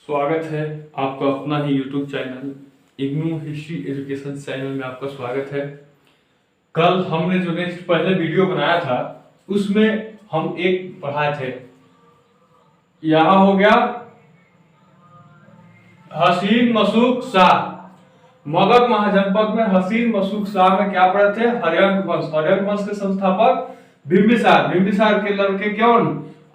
स्वागत है आपका अपना ही YouTube channel IGNOU history education channel में आपका स्वागत है। कल हमने जो नेक्स्ट पहले वीडियो बनाया था उसमें हम एक पढ़ाए थे, यहाँ हो गया हसीन मशूक शाह। मगध महाजनपद में हसीन मशूक शाह में क्या पढ़े थे? हर्यंक वंश। हर्यंक वंश के संस्थापक बिंबिसार। बिंबिसार के लड़के कौन?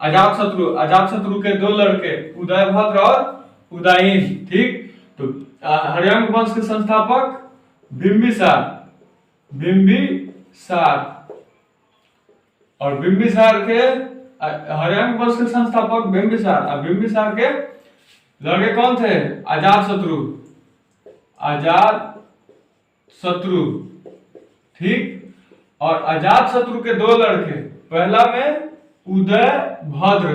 अजातशत्रु। अजातशत्रु के दो लड़के उदयभद्र और उदयीन। ठीक, तो हर्यंक वंश के संस्थापक बिंबिसार। बिंबिसार और बिंबिसार के हर्यंक वंश के संस्थापक बिंबिसार और बिंबिसार के लड़के कौन थे? अजातशत्रु। अजातशत्रु, ठीक। और अजातशत्रु के दो लड़के, पहला में उदयभद्र।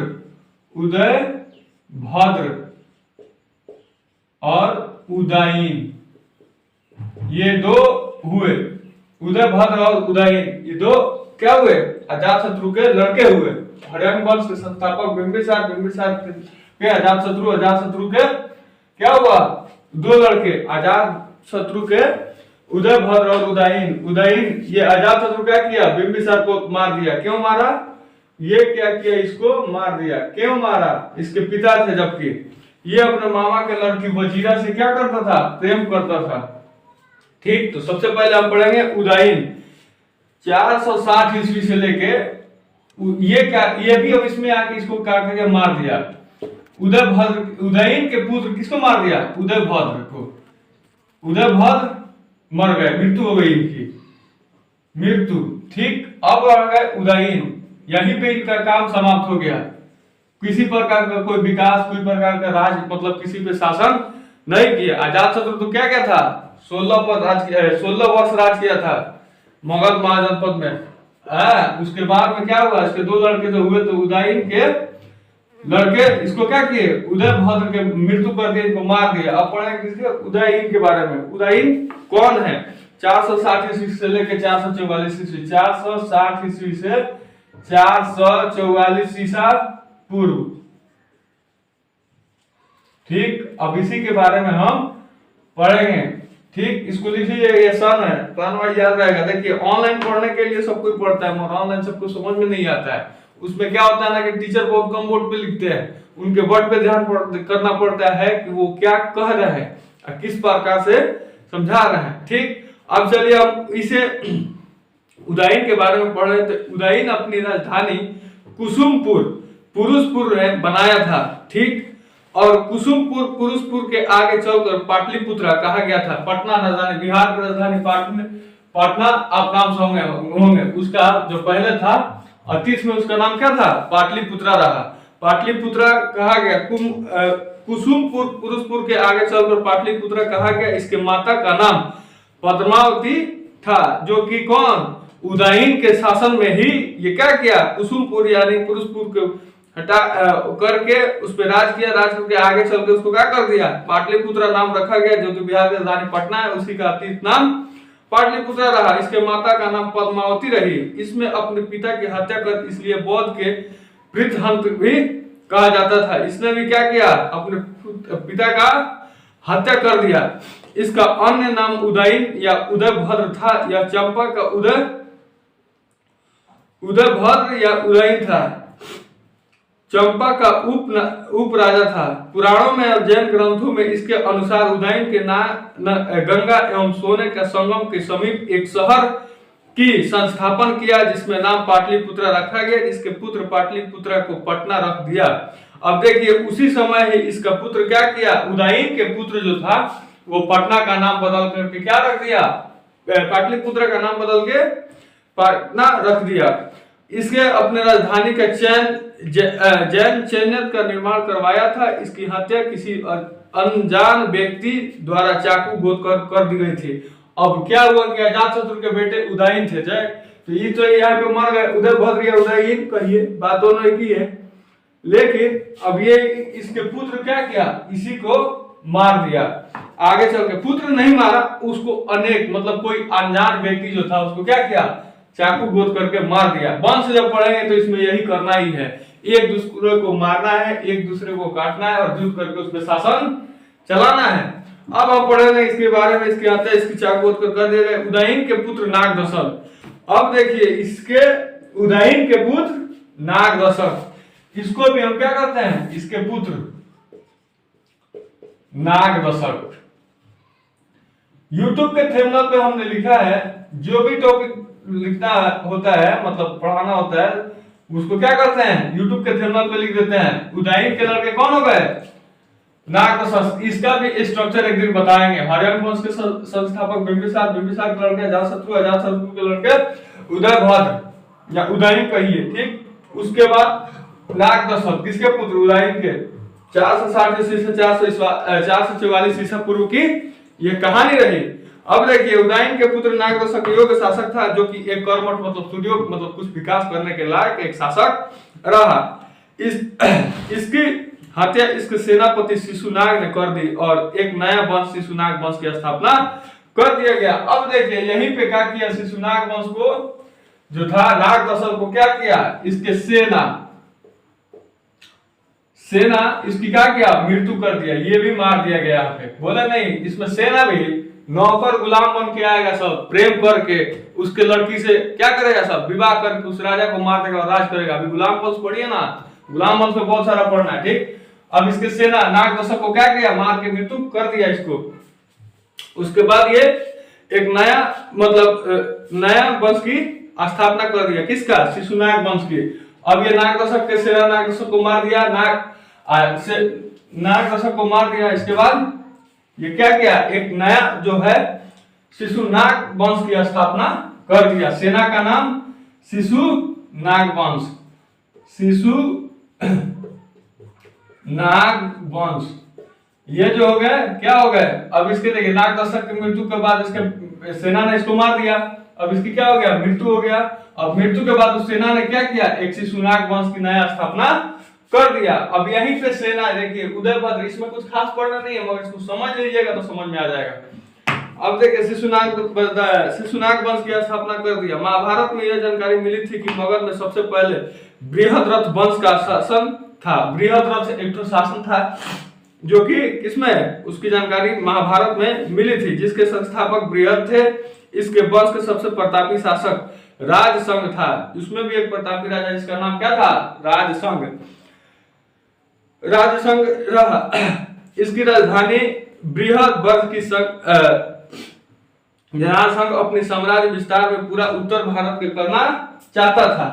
उदयभद्र और उदयीन, ये दो हुए। उदयभद्र और उदयीन ये दो क्या हुए? अजातशत्रु के लड़के हुए। हर्यंक वंश के संस्थापक बिंबिसार। बिंबिसार के अजातशत्रु। अजातशत्रु के क्या हुआ? दो लड़के अजातशत्रु के उदयभद्र और उदयीन। उदयीन ये अजातशत्रु क्या किया? बिंबिसार को मार दिया। क्यों मारा? ये क्या किया? इसको मार दिया। क्यों मारा? इसके पिता थे, जबकि ये अपने मामा के लड़की वजीरा से क्या करता था? प्रेम करता था। ठीक, तो सबसे पहले हम पढ़ेंगे उदयीन। 460 ईस्वी से लेके ये भी अब इसमें आके इसको काट के मार दिया। उदयभद्र, उदयीन के पुत्र किसको मार दिया? उदयभद्र को। उदयभद्र मर गए, मृत्यु हो गई इनकी, मृत्यु। ठीक, अब आ गए उदयीन। यहीं पे इनका काम समाप्त हो गया। किसी प्रकार का कोई विकास, कोई प्रकार का राज, मतलब किसी पे शासन नहीं किया। अजातशत्रु तो क्या क्या था? 16 वर्ष राज किया था मगध महाजनपद में। उसके बाद में क्या हुआ? इसके दो लड़के जो हुए, तो उदयीन के लड़के इसको क्या किए? उदयभद्र के मृत्यु करके इनको मार दिया। अब पढ़ेंगे किसके? उदयीन के बारे में। उदयीन कौन है? 460 ईस्वी से लेकर 444 ईस्वी। 460 ईस्वी से 444 ईसा पूर्व। ठीक, अब इसी के बारे में हम पढ़ेंगे। ठीक, इसको लिखिए, ये सन है, सन वाइज याद रहेगा। देखिए, ऑनलाइन पढ़ने के लिए सब कोई पढ़ता है मगर ऑनलाइन सबको समझ में नहीं आता है। उसमें क्या होता है ना कि टीचर बहुत कम बोर्ड पे लिखते हैं, उनके वर्ड पे ध्यान करना पड़ता है कि वो क्या कह रहे हैं और किस प्रकार से समझा रहे हैं। ठीक, अब चलिए हम इसे उदयीन के बारे में पढ़ रहे थे। उदयीन अपनी राजधानी कुसुमपुर पुरुषपुर में बनाया था। ठीक, और कुसुमपुर पुरुषपुर के आगे चलकर पाटलिपुत्रा कहा गया था। पटना राजधानी, बिहार की राजधानी पटना आप नाम से होंगे। उसका जो पहले था अतीत में, उसका नाम क्या था? पाटलिपुत्रा रहा। पाटलिपुत्रा कहा गया। कुसुमपुर पुरुषपुर के आगे चलकर पाटलिपुत्रा कहा गया। इसके माता का नाम पद्मावती था, जो कि कौन? उदयीन के शासन में ही ये क्या किया? कुसुमपुर यानी पुरुषपुर को हटा करके उस पर राज किया। राज करके आगे चल के उसको क्या कर दिया? पाटलिपुत्रा नाम रखा गया, जो कि बिहार की राजधानी पटना है। उसी का अतीत नाम पाटलिपुत्रा रहा। इसके माता का नाम पद्मावती रही। इसमें अपने पिता की हत्या कर, इसलिए बौद्ध के वृत्रहंत भी कहा जाता था। इसने भी क्या किया? अपने पिता का हत्या कर दिया। इसका अन्य नाम उदयीन या उदयभद्र था। यह चंपा का उदयभद्र या उदयीन था। चंपा का उप राजा था। पुराणों में और जैन ग्रंथों में इसके अनुसार उदयीन के गंगा एवं सोने के संगम के समीप एक शहर की संस्थापन किया, जिसमें नाम पाटलिपुत्रा रखा गया। इसके पुत्र पाटलिपुत्रा को पटना रख दिया। अब देखिए, उसी समय ही इसका पुत्र क्या किया? उदयीन के पुत्र जो था वो पटना का नाम बदल करके क्या रख दिया? पाटलिपुत्रा का नाम बदल के पटना रख दिया। इसके अपने राजधानी का जैन चैन्यत का निर्माण करवाया था। इसकी हत्या किसी अनजान व्यक्ति द्वारा चाकू गोद कर दी गई थी। अब क्या हुआ कि अजातशत्रु के बेटे उदयीन थे, तो ये तो यहाँ पे मर गए। उदयभद्र या उदयीन कहिए, बात दोनों एक ही है। लेकिन अब ये इसके पुत्र क्या किया? इसी को मार दिया। आगे चल के पुत्र नहीं मारा, उसको अनेक मतलब कोई अनजान व्यक्ति जो था उसको क्या किया? चाकू गोद करके मार दिया। वंश जब पढ़ेंगे तो इसमें यही करना ही है। एक दूसरे को मारना है, एक दूसरे को काटना है और युद्ध करके उस पर शासन चलाना है। अब हम पढ़ेंगे इसके बारे में। इसके आते इसकी चाकबोध कर दिया गया। उदयन के पुत्र नाग दशक। अब देखिए इसके उदयन के पुत्र नाग दशक, इसको भी हम क्या करते हैं, इसके पुत्र नाग दशक। यूट्यूब के थंबनेल पे हमने लिखा है, जो भी टॉपिक लिखना होता है मतलब पढ़ाना होता है उसको क्या करते हैं, यूट्यूब के थंबनेल पे लिख देते हैं उदयन के लड़के कौन हो गए, नाग दशक। इसका भी स्ट्रक्चर एक दिन बताएंगे। हरियाणा वंश के संस्थापक बिंबिसार, बिंबिसार के लड़के अजातशत्रु, अजातशत्रु के लड़के उदयभद्र या उदयन कहिए, ठीक। उसके बाद नाग दशक किसके पुत्र, उदयन के। 460 ईस्वी से 444 ईसा पूर्व की ये कहानी रही। अब देखिए उदयन के पुत्र नाग दशक योग्य शासक था, जो कि एक कर्मठ मतलब सुयोग मतलब कुछ विकास करने के लायक एक शासक रहा। इसकी हत्या इसके सेनापति शिशुनाग ने कर दी और एक नया वंश शिशुनाग वंश की स्थापना कर दिया गया। अब देखिए यहीं पे क्या किया, शिशुनाग वंश को जो था नाग दशक को क्या किया, इसके सेना इसकी क्या किया, मृत्यु कर दिया। ये भी मार दिया गया यहाँ पे, बोले नहीं इसमें सेना भी नौकर गुलाम बन के आएगा, सब प्रेम करके उसके लड़की से क्या करेगा, सब विवाह करके उस राजा को मार देगा और राज करेगा। अभी गुलाम वंश पढ़िए ना, गुलाम वंश में बहुत सारा पढ़ना है, ठीक। अब इसके सेना नाग दशक को क्या किया, मार के मृत्यु कर दिया इसको। उसके बाद ये एक नया मतलब नया वंश की स्थापना कर दिया, किसका, शिशुनाग वंश की। अब ये नाग दशक के सेना नाग दशक को मार दिया, नाग दशक को मार दिया। इसके बाद ये क्या किया, एक नया जो है शिशुनाग वंश की स्थापना कर दिया। सेना का नाम शिशुनाग वंश, नाग वंश। ये जो हो गए क्या हो गए। अब इसके देखिए नाग दशक की मृत्यु के बाद इसके सेना ने इसको मार दिया। अब इसकी क्या हो गया, मृत्यु हो गया। अब मृत्यु के बाद उस सेना ने क्या किया, एक शिशुनाग वंश की नया स्थापना कर दिया। अब यहीं पे सेना देखिए उदयभद्र, इसमें कुछ खास पढ़ना नहीं है मगर इसको समझ लीजिएगा तो समझ में आ जाएगा। अब देखिए शिशुनाग वंश की स्थापना कर दिया। महाभारत में यह जानकारी मिली थी कि मगध में सबसे पहले बृहद्रथ वंश का शासन था। बृहद्रथ एक शासन था जो कि किसमें, उसकी जानकारी महाभारत में मिली थी, जिसके संस्थापक बृहद थे। इसके वंश के सबसे प्रतापी शासक राजसंग था। उसमें भी एक प्रतापी राजा जिसका नाम क्या था, राजसंग रहा। इसकी राजधानी बृहद की जरासंध अपने साम्राज्य विस्तार में पूरा उत्तर भारत के करना चाहता था।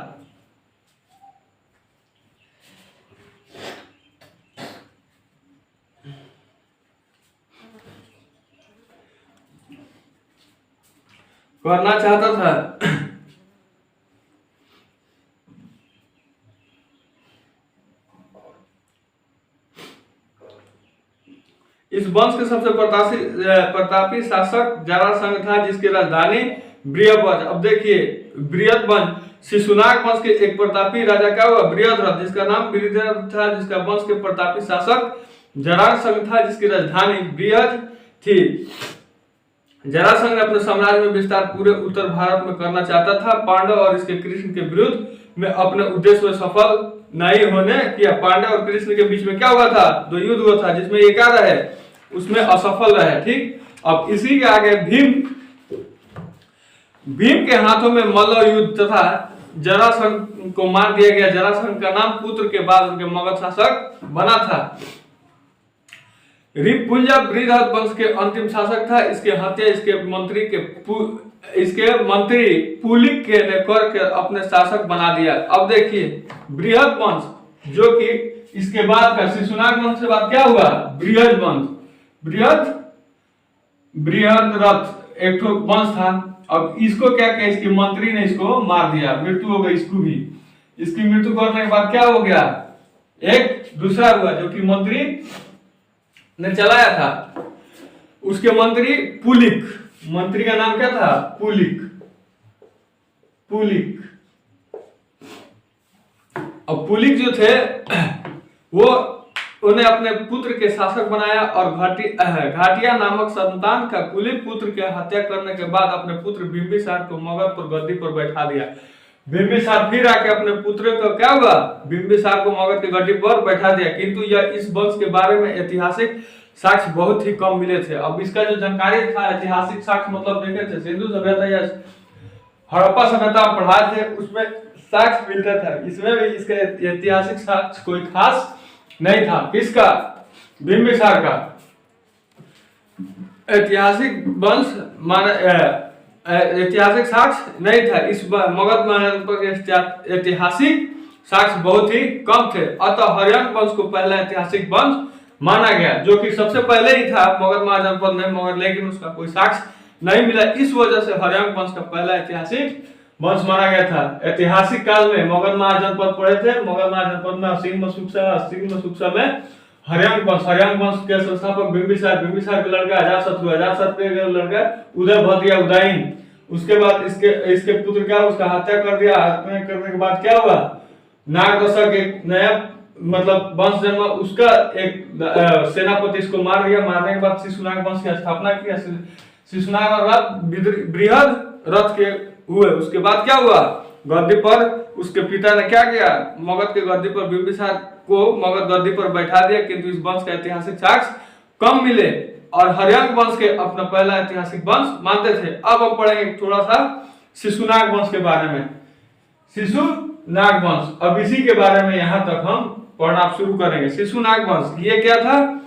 इस वंश के सबसे प्रतापी शासक जरासंध था, जिसकी राजधानी बृहद। अब देखिए बृहद वंश शिशुनाग वंश के एक प्रतापी राजा क्या हुआ, बृहद्रथ, जिसका नाम बृहद्रथ था, जिसका वंश के प्रतापी शासक जरासंध था, जिसकी राजधानी बृहद थी। जरासंध अपने साम्राज्य में विस्तार पूरे उत्तर भारत में करना चाहता था। पांडव और इसके कृष्ण के विरुद्ध में अपने उद्देश्य में सफल नहीं होने किया। पांडव और कृष्ण के बीच में क्या हुआ था, जो युद्ध हुआ था, जिसमें ये क्या रहे, उसमें असफल रहे, ठीक। अब इसी के आगे भीम के हाथों में मल्ल युद्ध तथा जरासंध को मार दिया गया। जरासंध का नाम पुत्र के बाद उनके मगध शासक बना था। रिपुंजा बृहद वंश के अंतिम शासक था। इसके हत्या इसके मंत्री पुलिक के ने करके अपने शासक बना दिया। अब देखिए बृहद वंश जो कि इसके बाद का शिशुनाग वंश के बाद क्या हुआ, बृहद वंश, बृहद्रथ एक वंश था। अब इसको क्या किया, इसके मंत्री ने इसको मार दिया, मृत्यु हो गई इसको भी। इसकी मृत्यु करने के बाद क्या हो गया, एक दूसरा हुआ जो कि मंत्री ने चलाया था। उसके मंत्री पुलिक, मंत्री का नाम क्या था, पुलिक। अब पुलिक जो थे वो उन्हें अपने पुत्र के शासक बनाया और घाटिया नामक संतान का कुलीन पुत्र के हत्या करने के बाद अपने पुत्र बिंबिसार को मगध पर गद्दी पर बैठा दिया। बिंबिसार फिर आके अपने पुत्र को क्या हुआ, बिंबिसार को मगध के गद्दी पर बैठा दिया। किंतु यह इस वंश के बारे में ऐतिहासिक साक्ष्य बहुत ही कम मिले थे। अब इसका जो जानकारी था ऐतिहासिक साक्ष्य मतलब देखे थे सिंधु सभ्यता या हड़प्पा सभ्यता पढ़ाए थे, उसमें साक्ष्य मिलता था। इसमें भी इसका ऐतिहासिक साक्ष्य कोई खास नहीं था। किसका, बिंबिसार का ऐतिहासिक वंश माना ऐतिहासिक साक्ष्य नहीं था। इस मगध महानगर के ऐतिहासिक साक्ष्य बहुत ही कम थे। अतः हर्यंक वंश को पहला ऐतिहासिक वंश माना गया, जो कि सबसे पहले ही था मगध महाजनपद में, मगर लेकिन उसका कोई साक्ष्य नहीं मिला। इस वजह से हर्यंक वंश का पहला ऐतिहासिक वंश माना गया था। ऐतिहासिक काल में मगध महाजनपद पड़े थे। मगध महाजनपद में असीम में हर्यंक वंश के संस्थापक बिंबिसार के लड़का अजातशत्रु के लड़का उदयभद्र या उदयन। उसके बाद इसके पुत्र क्या, उसका हत्या कर दिया। हत्या करने के बाद क्या हुआ, नागदशक एक नया मतलब वंश जन्मा। उसका एक सेनापति इसको मार दिया। मारने के बाद शिशुनाग वंश की स्थापना की। शिशुनाग बृहद रथ के हुए। उसके बाद क्या हुआ, गद्दी पर उसके पिता ने क्या किया, मगध के गद्दी पर बिंबिसार को मगध गद्दी पर बैठा दिया। किंतु इस वंश का ऐतिहासिक साक्ष्य कम मिले और हर्यंक वंश के अपना पहला ऐतिहासिक वंश मानते थे। अब हम पढ़ेंगे थोड़ा सा शिशुनाग वंश के बारे में। शिशुनाग वंश, अब इसी के बारे में यहाँ तक हम पढ़ना शुरू करेंगे। शिशुनाग वंश ये क्या था,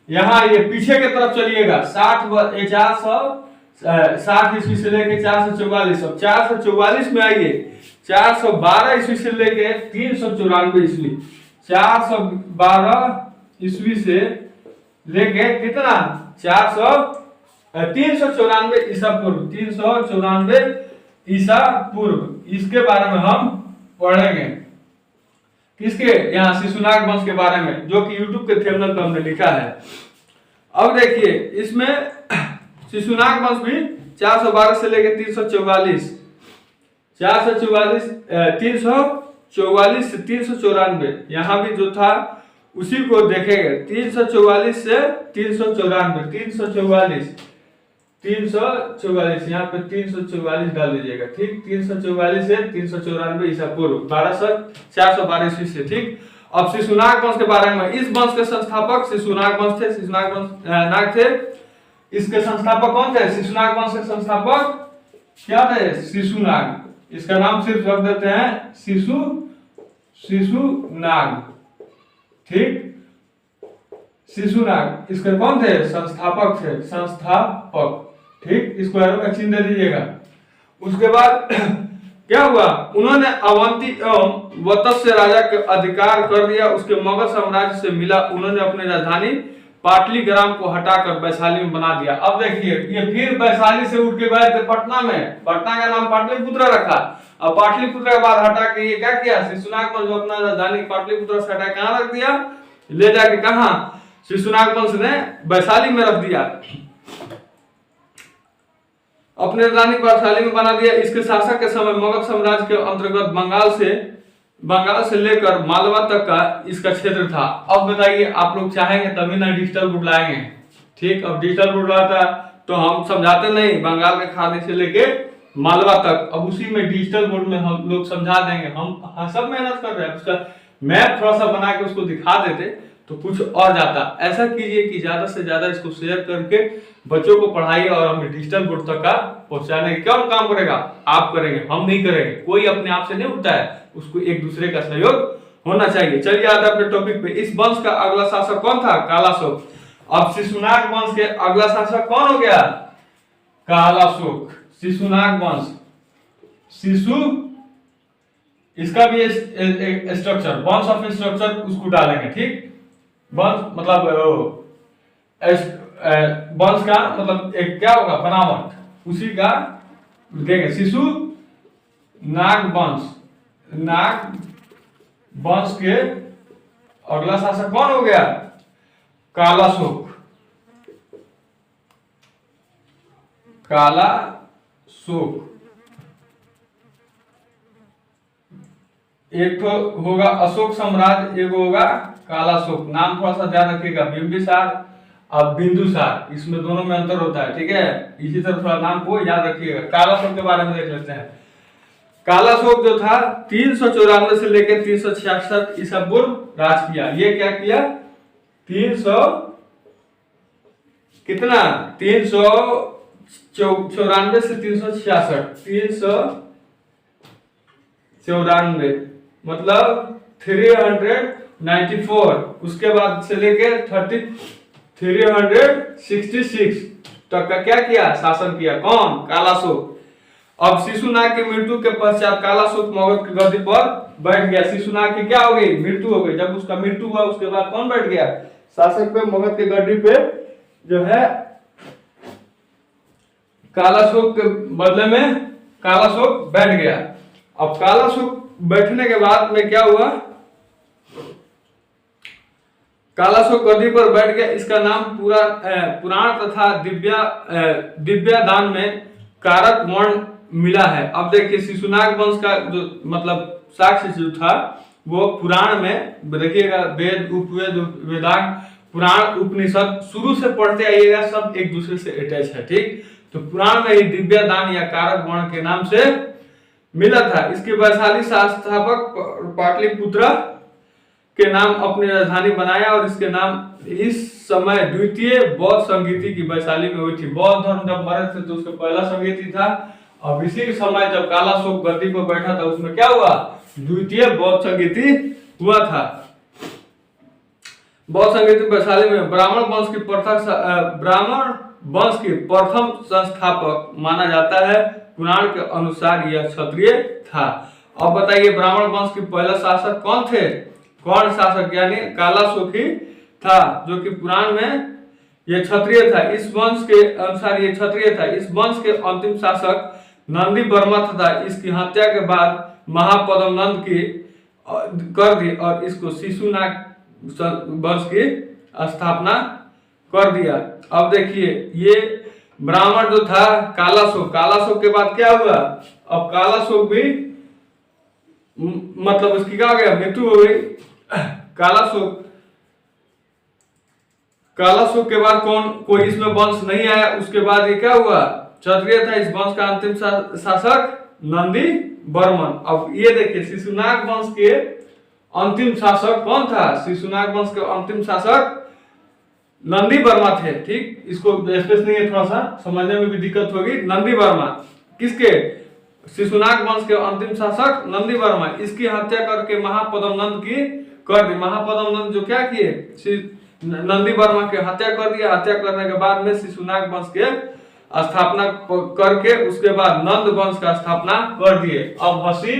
यहाँ ये पीछे की तरफ चलिएगा 460 ईस्वी से लेके 444। अब 444 में आइए, 412 ईस्वी से लेके 394 ईस्वी। 412 ईस्वी से लेके कितना 394 ईसा पूर्व, 394 ईसा पूर्व, इसके बारे में हम पढ़ेंगे। किसके, यहाँ शिशुनाग वंश के बारे में, जो कि YouTube के थंबनेल पर हमने लिखा है। अब देखिए इसमें शिशुनाग वंश भी 412 से लेकर 344 से 394 यहाँ भी जो था उसी को देखेंगे। 344 से 344 यहाँ पे 344 डाल दीजिएगा, ठीक। 344 से 394 ईसा पूर्व, 412 ईस्वी से, ठीक। अब शिशुनाग वंश के बारे में, इस वंश के संस्थापक शिशुनाग वंश थे। शिशुनाग वंश नाग थे। इसके संस्थापक कौन थे, शिशुनाग वंश के संस्थापक क्या थे, शिशुनाग। इसका नाम सिर्फ रख देते हैं शिशुनाग, ठीक। शिशुनाग इसके कौन थे, संस्थापक थे, संस्थापक, ठीक। इसको एरो का चिन्ह दे दीजिएगा। उसके बाद क्या हुआ, उन्होंने अवंती एवं वत्स्य राजा के अधिकार कर दिया। उसके मगध साम्राज्य से मिला। उन्होंने अपनी राजधानी पाटलीग्राम को हटाकर वैशाली में बना दिया। अब देखिए ये फिर वैशाली से उठ के गए थे पटना में। पटना का नाम पाटलिपुत्र रखा। अब पाटलिपुत्र के बाद हटा के ये क्या किया, शिशुनाग वंश अपना राजधानी पाटलिपुत्र से हटा कहाँ रख दिया, ले जाके कहा, शिशुनाग वंश ने वैशाली में रख दिया, अपने राजधानी वैशाली में बना दिया। इसके शासक के समय मगध साम्राज्य के अंतर्गत बंगाल से लेकर मालवा तक का इसका क्षेत्र था। अब बताइए, आप लोग चाहेंगे तभी ना डिजिटल बोर्ड लाएंगे, ठीक। अब डिजिटल बोर्ड लाता तो हम समझाते नहीं, बंगाल के खाड़ी से लेके मालवा तक। अब उसी में डिजिटल बोर्ड में हम लोग समझा देंगे। हम सब मेहनत कर रहे हैं, उसका मैप थोड़ा सा बना के उसको दिखा देते तो कुछ और जाता। ऐसा कीजिए कि ज्यादा से ज्यादा इसको शेयर करके बच्चों को पढ़ाइए और हमें डिजिटल बोर्ड तक का पहुंचाने का कौन काम करेगा, आप करेंगे, हम नहीं करेंगे। कोई अपने आप से नहीं उठता है, उसको एक दूसरे का सहयोग होना चाहिए। चलिए आते अपने टॉपिक पे। इस वंश का अगला शासक कौन था, कालाशोक। अब शिशुनाग वंश के अगला शासक कौन हो गया, कालाशोक। शिशुनाग वंश, इसका भी स्ट्रक्चर, वंश ऑफ स्ट्रक्चर उसको डालेंगे, ठीक। वंश मतलब वंश का मतलब एक क्या होगा, बनावट, उसी का देखेंगे। शिशु नाग वंश के अगला शासक कौन हो गया, कालाशोक। एक तो होगा अशोक साम्राज्य, एक होगा कालाशोक। नाम थोड़ा सा ध्यान रखिएगा, बिंबिसार और बिंदुसार, इसमें दोनों में अंतर होता है, ठीक है। इसी तरह थोड़ा नाम को याद रखिएगा। कालाशोक के बारे में देख लेते हैं। कालाशोक जो था 394 से लेकर 366 ईसा पूर्व राज किया। ये क्या किया? 300 कितना 394 से 394 मतलब 394। उसके बाद से लेके 366 तक का क्या किया? शासन किया। कौन? कालाशोक। अब शिशुनाग की मृत्यु के पश्चात कालाशोक मगध की गद्दी पर बैठ गया। शिशुनाग की क्या हो गई? मृत्यु हो गई। जब उसका मृत्यु हुआ उसके बाद कौन बैठ गया? शासक पे मगध की गद्दी पे जो है कालाशोक के बदले में कालाशोक बैठ गया। अब कालाशोक बैठने के बाद में क्या हुआ? कालाशोक गद्दी पर बैठ गया। इसका नाम पुराण तथा दिव्या दान में कारक वर्ण मिला है। अब देखिए शिशुनाग वंश का जो मतलब साक्ष्य जो था वो पुराण में देखिएगा, वेद, उपवेद, वेदांग, पुराण, उपनिषद शुरू से पढ़ते आइएगा, सब एक दूसरे से अटैच है। ठीक, तो पुराण में ही दिव्या दान या कारक वर्ण के नाम से मिला था। इसके वैशाली संस्थापक पाटलिपुत्र के नाम अपनी राजधानी बनाया और इसके नाम इस समय द्वितीय बौद्ध संगीति की वैशाली में हुई थी। बौद्ध धर्म जब मरे थे तो उसका पहला संगीति था। अब इसी समय जब कालाशोक गद्दी पर बैठा था उसमें क्या हुआ? द्वितीय बौद्ध संगीति हुआ था। बौद्ध संगीति वैशाली में ब्राह्मण वंश की प्रथम संस्थापक माना जाता है। पुराण के अनुसार यह क्षत्रिय था। अब बताइए ब्राह्मण वंश की पहला शासक कौन थे? कौन शासक? यानी कालाशोक ही था, जो कि पुराण में यह क्षत्रिय था। इस वंश के अनुसार यह क्षत्रिय था। इस वंश के अंतिम शासक नंदी वर्मा था। इसकी हत्या के बाद महापद्म नंद की कर दी और इसको शिशुनाग वंश की स्थापना कर दिया। अब देखिए ये ब्राह्मण जो था कालाशोक के बाद क्या हुआ? अब कालाशोक भी मतलब उसकी क्या हो गया? मृत्यु हो गई। कालाशोक के बाद कोई इसमें वंश नहीं आया। उसके बाद ये क्या हुआ? क्षत्रिय था। इस वंश का अंतिम शासक नंदी वर्मन। अब ये देखिए शिशुनाग वंश के अंतिम शासक कौन था? शिशुनाग वंश के अंतिम शासक नंदी वर्मा थे। ठीक, इसको स्पेस नहीं है, थोड़ा सा समझने में भी दिक्कत होगी। नंदी वर्मा किसके? शिशुनाग वंश के अंतिम शासक नंदी वर्मा। इसकी हत्या करके महापद्म नंद की कर दी। महापद्म नंद जो क्या किए? नंदी वर्मा की हत्या कर दिया। हत्या करने के बाद में शिशुनाग वंश के स्थापना करके उसके बाद नंद वंश का स्थापना कर दिए। अब हसी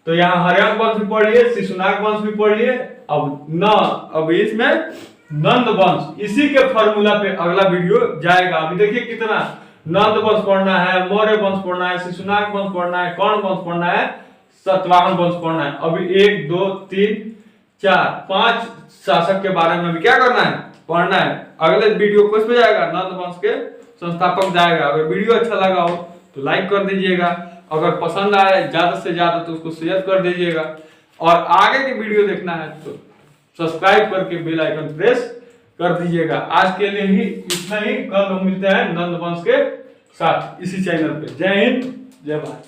तो यहाँ हर्यंक वंश भी पढ़ लिए, शिशुनाग वंश भी पढ़ लिए। अब इसमें नंद वंश, इसी के फॉर्मूला पे अगला वीडियो जाएगा। अभी देखिए कितना नंद वंश पढ़ना है, मौर्य वंश पढ़ना है, शिशुनाग वंश पढ़ना है, कर्ण वंश पढ़ना है, सातवाहन वंश पढ़ना है। अभी 1 2 3 4 5 शासक के बारे में भी क्या करना है? पढ़ना है। अगले वीडियो को इसमें जाएगा, नंद वंश के संस्थापक जाएगा। अगर वीडियो अच्छा लगा हो तो लाइक कर दीजिएगा। अगर पसंद आए ज्यादा से ज्यादा तो उसको शेयर कर दीजिएगा। और आगे की वीडियो देखना है तो सब्सक्राइब करके बेल आइकन प्रेस कर दीजिएगा। आज के लिए ही इतना ही। कल मिलते हैं नंद वंश के साथ इसी चैनल पे। जय हिंद, जय भारत।